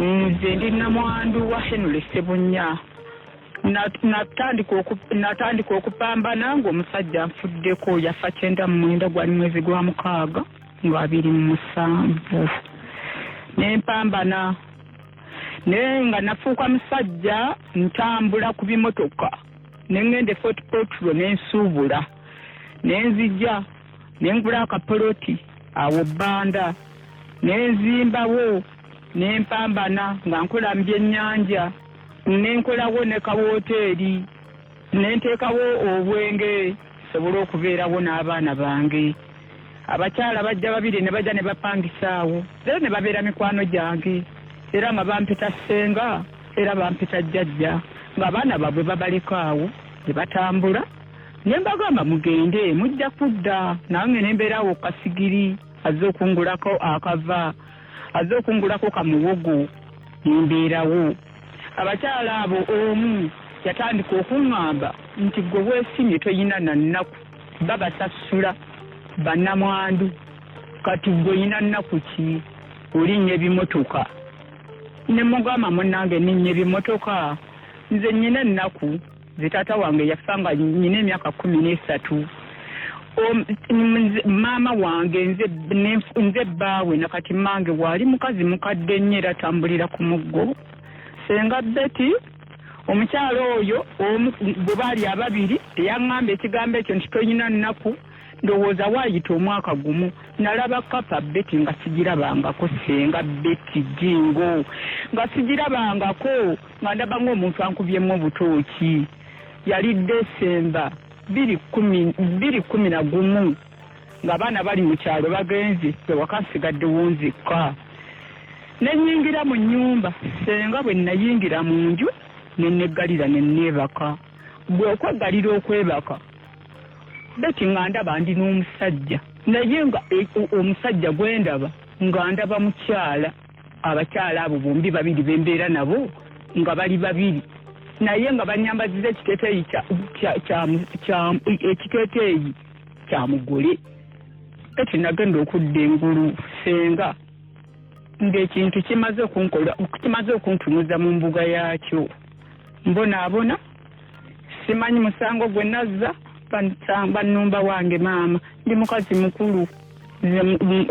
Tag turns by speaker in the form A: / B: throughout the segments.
A: nze ndi Namwandu wa Henry Sebunya. Natandika okupambana ng'omusajja nfuddeko yafa 9 gwali mwezi gwa mukaaga nga 27. Nempambana nga nafuuka musajja ntambula ku bimotoka nengende Fort Portal nensuubula nenzija nengula akapoloti awo Bbanda nenzimbawo nempambana nga nkola mbyennyanja nenkolawo ne kawoteeri nenteekawo obwenge sobola okubeerawo n'abaana bange. Abakyala bajja babiri ne bajja ne bapangisaawo era ne babeera mikwano gyange era nga bampita ssenga era bampita jjajja ng'abaana baabwe babalekaawo ne batambula ne mbagamba mugende mujja kudda nange ne mbeeraawo kasigiri azze okungulako akava azze okungulako kamuwogo ne mbeerawo. Abakyala abo omu yatandika okuŋŋamba nti gwe weesimye toyina na nnaku babasasula bannamwandu kati gwe oyina nnaku ki olinnya ebimotoka. Ne mugamba munnange ninnya ebimotoka nze nnyina ennaku ze taata wange yafa nga nnyina emyaka 13. Maama wange nze bbaawe nakati mmange waali mukazi mukadde nnyo era atambulira ku muggo. Senga Betty omukyala oyo bwe baali ababiri eyaŋŋamba ekigambo ekyo nti toyina nnaku ndowooza waayita omwaka gumu nalaba kapa Betty nga sigirabangako. Senga Betty Jingo nga sigirabangako nga ndaba ng'omuntu ankubyemu obutooki. Yali Desemba 2011 ng'abaana bali mu kyalo bagenze ewaka nsigaddewo nzekka. Nenyingira mu nnyumba senga bwe nayingira mu nju neneggalira nenneebaka. Bwe okwegalira okwebaka Betty nga ndaba ndi n'omusajja naye nga omusajja gwe ndaba nga ndaba mukyala. Abakyala abo bombi babiri bembeera nabo nga bali babiri naye nga banyambaziza ekiteeteeyi kya mugole. Betty nagenda okudda engulu senga ng'ekintu kimaze okuntunuza mu mbuga yaakyo. Mbonaabona simanyi musango gwe nazza bannumba wange maama ndi mukazi mukulu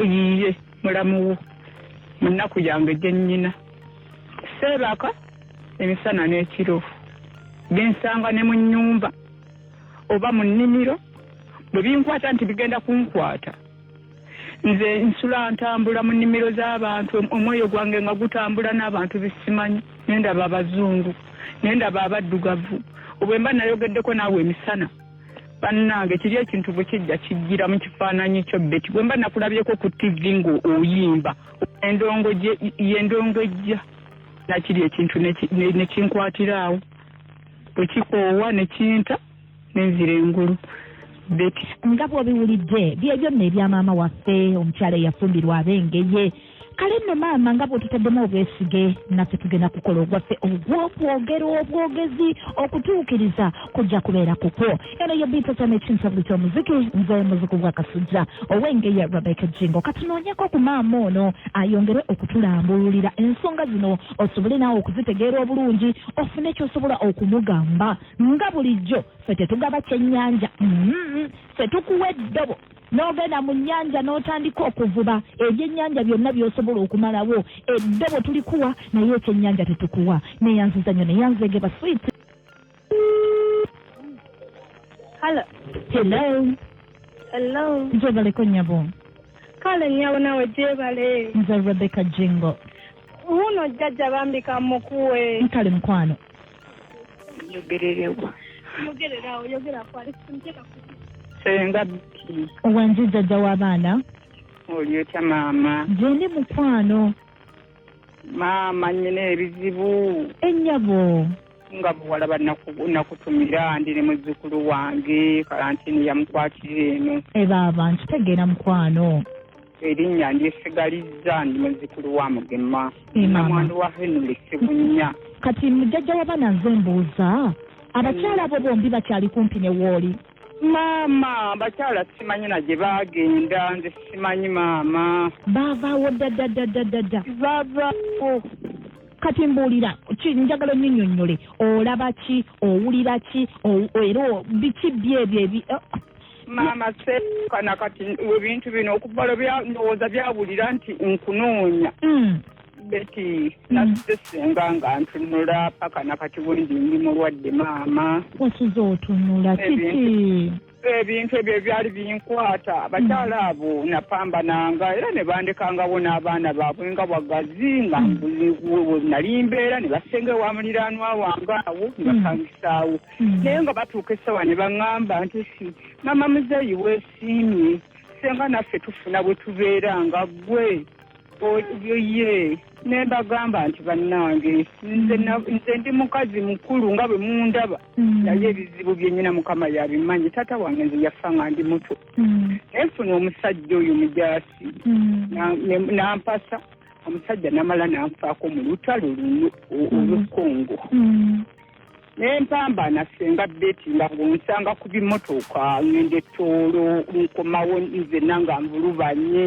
A: yiye mulamuwo mu nnaku yange gye nnyina. Seebaka emisana n'ekiro bensanga ne mu nnyumba oba mu nnimiro bwe binkwata nti bigenda kunkwata nze nsula ntambula mu nnimiro z'abantu omwoyo gwange nga gutambula n'abantu bisimanyi nendaba abazungu nendaba abaddugavu. Obwe mba nayogeddeko naawe emisana bannange kiri ekintu bwe kijja kijjira mu kifaananyi kyo Betty bwe mba nakulabyeko ku TV ng'oyimba endongo ejja nakiri ekintu ne kinkwatira awo bwe kikoowa ne kinta nenzira engulu. Betty
B: nga bw'obiwulidde byebyo nno ebya maama waffe omukyala eyafumbirwa abengeye. Kale nno maama nga bw'otutaddemu obwesige naffe tugenda kukola ogwaffe ogw'okwogera obwogezi okutuukiriza kujja kubeera kukwo. Eno ye biitatana ekinsavu ky'omuziki nze muziku gwa Kasujja ow'engeye Rebecca Jingo. Katunoonyeko ku maama ono ayongere okutulambululira ensonga zino osobole naawe okuzitegeera obulungi ofune ky'osobola okumugamba. Nga bulijjo ffe tetugaba kyennyanja ffe tukuwa eddobo n'ogenda mu nnyanja n'otandika okuvuba ebyennyanja byonna by'osobola okumalawo eddobo tulikuwa naye ekyennyanja tetukuwa. Neyanziza nnyo neyanzege basweet.
C: Hello.
B: Njebaleko nnyabo.
C: Kale nnyabo nawe gyebale.
B: Nze Rebecca Jingo.
C: Uno jjajja bambika mukuwe.
B: Nkale mukwano.
A: Yogererewa.
C: Yogererawo yogera kwali simteka ku.
A: Senga Betty.
B: Owanzi jjajja w'abaana.
A: Oli otya maama?
B: Gyendi mukwano.
A: Maama nnyina ebizibu.
B: Ennyabo.
A: Nga bwalaba nakutumira ndi ne muzzukulu wange kalantini yamukwatira eno.
B: Baaba nkitegeera mukwano.
A: Erinnya ndyesigalizza ndi muzzukulu wa Mugema. Namwandu wa Henry Sebunya.
B: Kati mujjajja w'abaana nze mbuuza abakyala abo bombi bakyali kumpi ne wooli.
A: Maama abakyala simanyi na gye baagenda nze simanyi maama.
B: Baavaawo ddadda.
A: Baavaawo
B: kati mbuulira njagala onnyinyonnyole olaba ki owulira ki era biki byebyo
A: maama sekana kati ebintu bino okubala ndowooza byawulira nti nkunoonya beti nasse senga nga ntunula paka nakati bundi ndi mulwadde maama
B: wasuza otunula kiki
A: ebintu ebyo byali binkwata abakyala abo napambananga era ne bandekangawo n'abaana baabwe nga bwagazi nga nali mbeera ne basenga wa muliraanwa wange awo ne bapangisaawo naye nga batuuka essawa ne baŋŋamba nti mama muzeeyi weesiimye senga naffe tufuna bwe tubeera nga ggwe ye ne bagamba nti bannange nze ndi mukazi mukulu nga bwe mundaba naye ebizibu byennyina mukama yabimanyi taata wange nze yafa nga ndi muto naye nfuna omusajja oyo mujaasi nampasa omusajja namala nanfaako mu lutalo luno olw'ekongo naye mpamba nasenga beti nga bwonsanga ku bimotoka ngende toolo nkomawo nzenna nga nvulubanye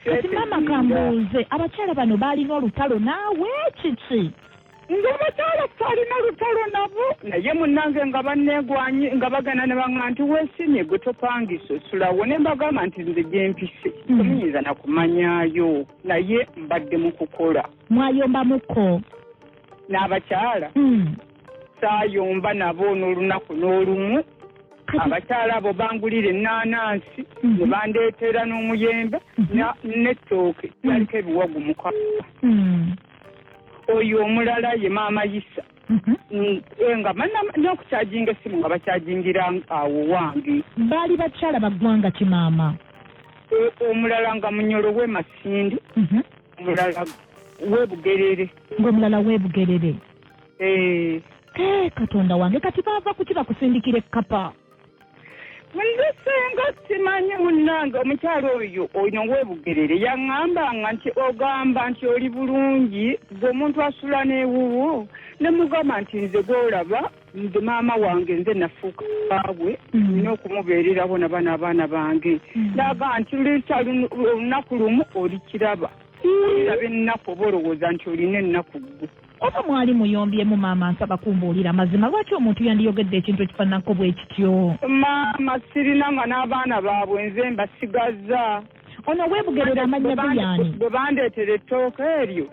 B: kati maama kambuuze abakyala bano baalina olutalo naawe kiki
A: ng'abakyala twalina olutalo nabo naye munnange nga banneegwanyi nga bagana ne baŋŋa nti weesimye gwe topangisa osulawo ne mbagamba nti nze gye mpise tomuyinza nakumanyaayo naye mbadde mu kukola
B: mwayombamuko
A: n'abakyala saayomba nabo n'olunaku n'olumu abakyala abo bangulira ennaanansi ne bandeetera n'omuyembe n'ettooke yaliko ebiwagu mukaaga oyo omulala ye maama Yisa nga n'okukyajinga essimu nga bakyajingira awo wange
B: baali bakyala baggwanga ki maama
A: omulala nga Munyolo w'e Masindi omulala w'e Bugerere
B: ng'omulala w'e Bugerere Katonda wange kati baava kuki bakusindikira ekkapa
A: nze senga simanyi munnange omukyalo oyo ono w'ebugerere yaŋŋambanga nti ogamba nti oli bulungi gwe omuntu asula n'ewuwo ne mugamba nti nze gw'olaba nze maama wange nze nafuuka baabwe nina okumubeererawo n'abaana bange naga nti lukyali olunaku lumu olikiraba oliraba ennaku oba olowooza nti olina ennaku ggwe
B: oba mwali muyombyemu maama nsaba kumbuulira mazima lwaki omuntu yandiyogedde ekintu ekifaananako bwe kityo
A: maama sirina nga n'abaana baabwe nze mbasigaza
B: ono weebugerera amannya ge yaani
A: bwe bandeetera ettooka eryo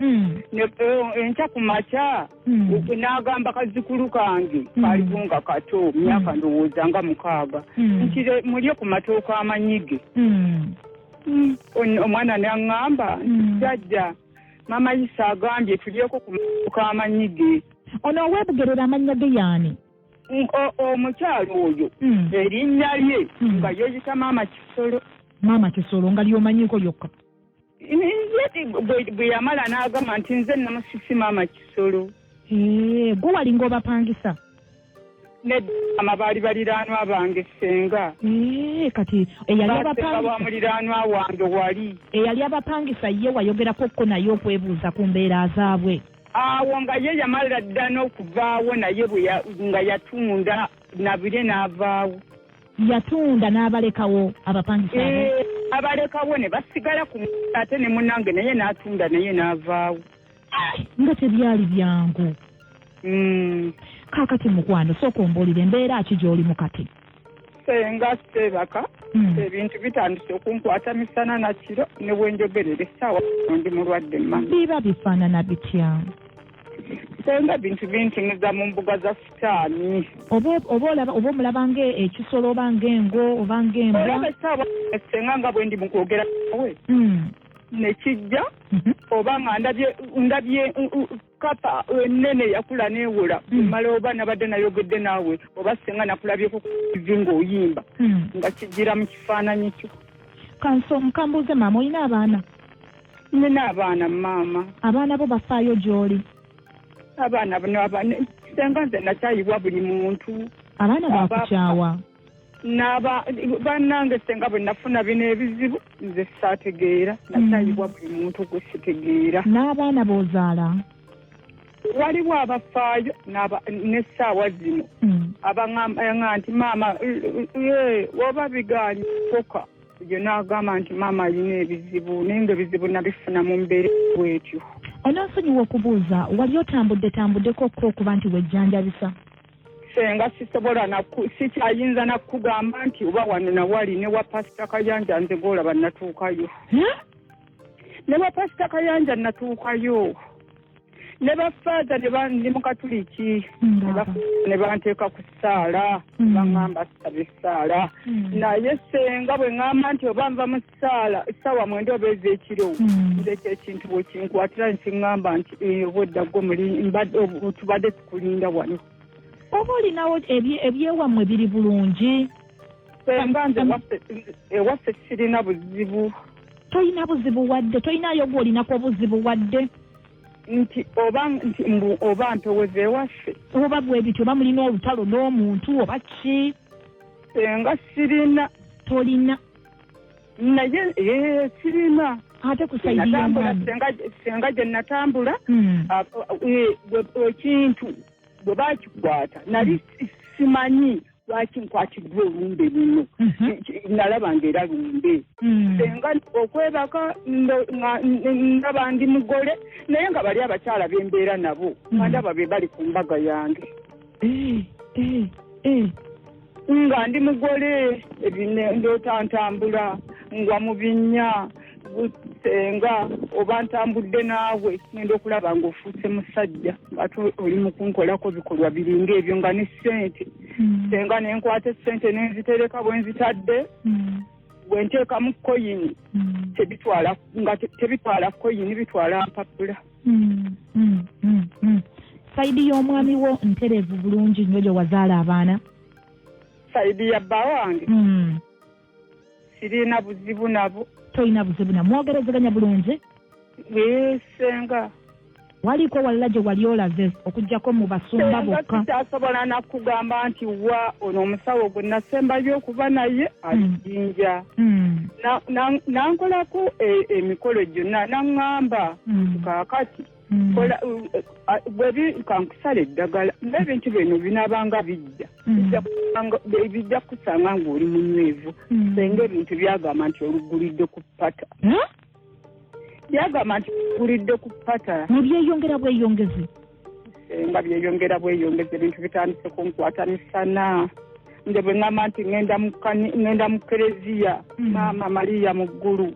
A: enkya ku makya n'agamba kazzukulu kange kaliwo nga kato myaka ndowooza nga 6 nti mulye ku matooka amanyige omwana n'aŋŋamba jjajja Mama Yisa agambye tulyeko ku matooka amanyige
B: ono weebugerera amannya ge yaani
A: omukyalo oyo erinnya lye nga yeeyita maama Kisolo
B: nga ly'omanyiko lyokka
A: bwe yamala n'agamba nti nze namusisi maama Kisolo
B: gwe walinga obapangisa
A: nedama baali baliraanwa bange senga
B: kati eyali abapangisa
A: muliraanwa wange wali
B: eyali abapangisa ye wayogerakokko naye okwebuuza ku mbeera zaabwe
A: awo nga ye yamala dda n'okuvaawo naye nga yatunda nabire n'avaawo
B: yatunda n'abalekawo abapangisa
A: abalekawo ne basigala ku ate ne munnange naye n'atunda naye n'avaawo
B: nga tebyali byangu kaakati mukwano sooka ombuulire embeera ki gy'oli mu kati
A: senga Sebaka ebintu bitandise okunkwata misana na kiro ne bwenjogerera essaawa ndi mulwadde mama biba
B: bifaanana bitya
A: senga bintu bintingiza mu mbuga za sitaani
B: oba omulaba ng'ekisolo oba ng'engo oba ng'embwa
A: essaawa senga nga bwe ndi mu kwogera nawe nekijja oba nga ndabye kapa ennene yakula neewola mala oba nabadde nayogedde naawe oba senga nakulabyeko kuvi ng'oyimba nga kijjira mu kifaananyi kyo
B: kambuuze maama olina abaana
A: nina abaana maama
B: abaana bo bafaayo gy'oli
A: abaana senga nze nakyayibwa buli muntu
B: abaana bakukyawa
A: bannange senga bwe nafuna bino ebizibu nze saategeera nakyayibwa buli muntu gwe sitegeera
B: n'abaana b'ozaala
A: waliwo abafaayo n'essaawa zino abaŋŋamba nti maama oba biganye koka n'agamba nti maama alina ebizibu naye ng'ebizibu nabifuna mu mbeera bwetyo.
B: Onansonyiwa okubuuza wali otambuddeko okuba nti wejjanjabisa?
A: Senga sisobola sikyayinza nakugamba nti oba wano nawali ne wa Pasita Kayanja nze gwolaba natuukayo. Ne wa Pasita Kayanja natuukayo. Ne bafaaza ndi mu Katuliki ne banteeka ku ssaala baŋŋamba sabe ssaala naye senga bwe ŋŋamba nti oba nva mu ssaala essaawa 9 oba ez'ekiro ndeka ekintu bwe kinkwatira nkiŋŋamba nti obwedda gwe tubadde tukulinda wano.
B: Oba olinawo ebyewammwe biri bulungi?
A: Senga nze ewaffe sirina buzibu.
B: Toyina buzibu wadde? Toyinayo gw'olinako obuzibu wadde?
A: Nti oba mpeweze ewaffe
B: oba bwe bityo oba mulina olutalo n'omuntu oba ki?
A: Senga sirina.
B: Tolina?
A: Naye sirina.
B: Ate ku saidi y'omwami
A: senga gye natambula ekintu bwe bakikwata nali simanyi lwaki nkwatiddwa olumbe luno nalaba ngaera lumbe senga okwebaka ndaba ndi mugole naye nga bali abakyala bembeera nabo nga ndaba be bali ku mbaga yange nga ndi mugole ndootantambula ngwa mu binnya senga oba ntambudde naawe ngenda okulaba ng'ofuuse musajja ate oli mu kunkolako bikolwa biringa ebyo nga ne ssente senga ne nkwata essente ne nzitereka bwe nzitadde bwe nteekamu koyini tebitwala koyini bitwala mpapula.
B: Saidi y'omwami wo ntereevu bulungi nnyo gye wazaala abaana?
A: Saidi ya bba wange sirina buzibu nabo.
B: Toyina buzibu na mwogerezeganya bulungi?
A: Senga
B: waliko walala gye wali olaze okuggyako mu basumba bokka?
A: Sitasobola nakugamba nti wa ono omusawo gwe nasembayo okuba naye alijinja nankolako emikolo gyonna naŋŋamba kaakati kankusala eddagala n'ebintu bino binabanga bijja kusanga ng'oli munywevu senga ebintu byagamba nti olugulidde ku pata byagamba nti olugulidde ku pata
B: nebyeyongera bweyongezi
A: senga byeyongera bweyongezi ebintu bitandise kunkwata misana nze bwe ŋŋamba nti ŋŋenda mu kereziya maama Mariya mu ggulu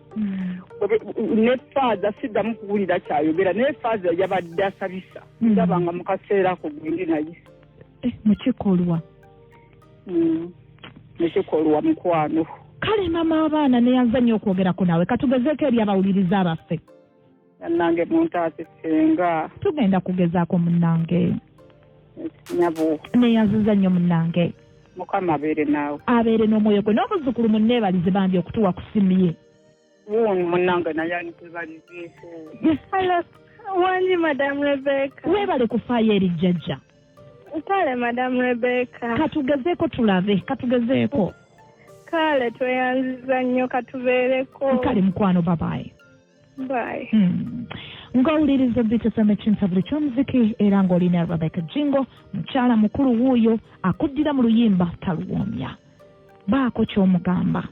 A: ne faaza siddamu kuwulira kyayogera naye faaza yabadde asabisa ndabanga mu kaseera ako gwende naye
B: mukikolwa
A: nekikolwa mukwano.
B: Kale mama abaana neyanzanya okwogerako nawe katugezeeko eri abawuliriza abaffe.
A: Nange muntaase senga
B: tugenda kugezaako munnange
A: nyabo
B: neyanziza nnyo munnange.
A: Mukama abeere naawe.
B: Abeere n'omwoyo gwe n'omuzzukulu munneebalize bambi okutuwa kusimye.
A: Munnange naye anitebalizeeko.
C: Hello, wangi Madam Rebecca.
B: Weebale kufaayo eri jjajja.
C: Kale Madam Rebecca.
B: Katugezeeko tulabe, katugezeeko.
C: Kale tweyanziza nnyo katubeereko.
B: Kale mukwano babaye.
C: Bye.
B: Ng'owuliriza BTSM ekintabuli ky'omuziki era ng'olina Rebecca Jingo mukyala mukulu wuuyo akuddira mu luyimba taluwoomya. Baako ky'omugamba.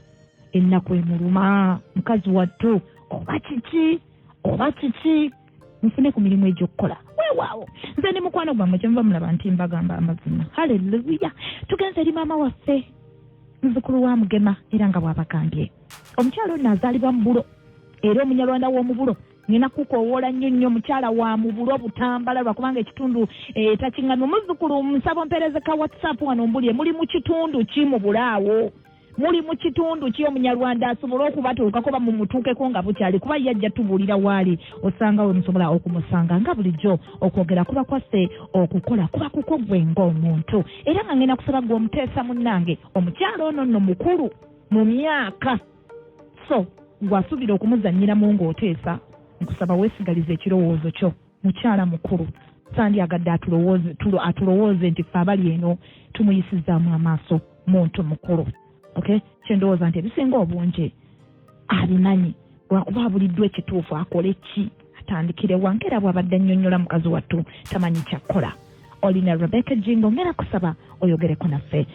B: Enaku emuluma mukazi wattu oba kiki nfune ku mirimu egy'okukola weewaawo nze ne mukwano gwammwe kye muba mulaba nti mbagamba amazima. Haleluya. Tugenze eri maama waffe muzzukulu wa Mugema era nga bw'abagambye omukyala ono azaalibwa mu bulo era omunyarwanda w'omu bulo ngena kukowoola nnyo mukyala wa mu bulo butambala lwakubanga ekitundu takiŋŋamye. Omuzzukulu nsaba mpeereze ka WhatsApp wano mbulye muli mu kitundu ki mu bulaawo muli mu kitundu ki omunyarwanda asobole okubatuukako bamumutuukeko nga bukyali kuba yajja tubuulira waali osanga we musobola okumusanga nga bulijjo okwogera kuba kwasse okukola kuba kuko gwe ng'omuntu era nga ngenda kusaba gwe omuteesa munnange omukyala ono nno mukulu mu myaka so gw'asuubira okumuzannyiramu ng'oteesa nkusaba weesigalize ekirowoozo kyo mukyala mukulu sandyagadde atulowooze nti ffe abali eno tumuyisizaamu amaaso muntu mukulu. Okay, kyendowooza nti ebisinga obungi abimanyi lwakuba abuliddwa ekituufu akole ki atandikire wankera bw'abadde annyonnyola mukazi wattu tamanyi kyakkola. Olina Rebecca Jingo ngera kusaba oyogereko naffe